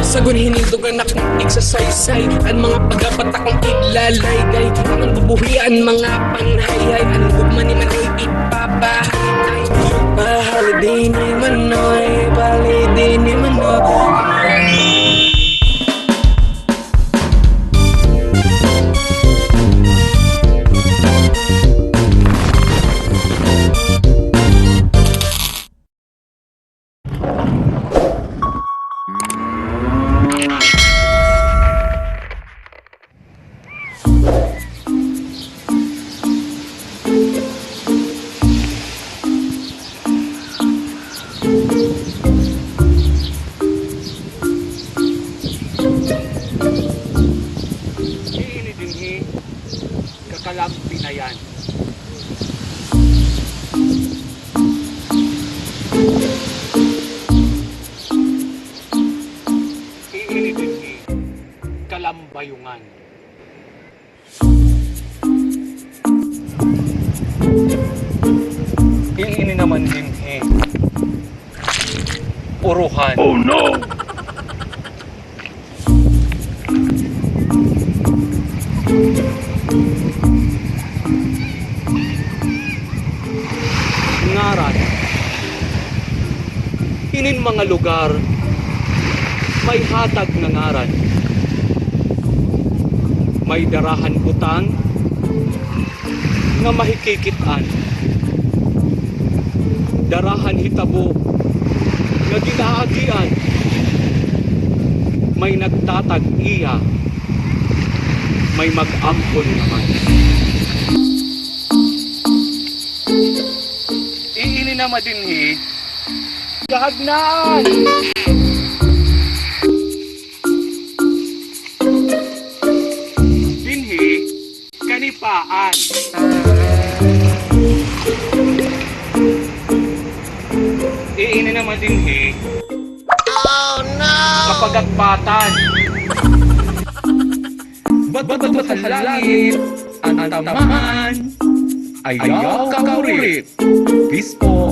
Sagun hinindugan ako ng exercise ang mga pagapatakong idlalaygay ang bubuhian mga panghayay ang gugma ni Manoy ipapahaliday. Pahaliday ni Manoy, pahaliday ni Manoy. Kalampi na yan. Iinidinhi kalambayungan. Iini naman dinhi puruhan. Oh no! Ngaran, inin mga lugar may hatag na ngaran, may darahan utang nga mahikikitan, darahan hitabo nga ginaagian, may nagtatag iya, may mag-ampon naman. Iini na madinhi kahagnaan. Dinhi kanipaan. Iini na madinhi. Oh no! Kapagatpatan. Ba't halangit ang tamaan ayaw kaurit. Peace po.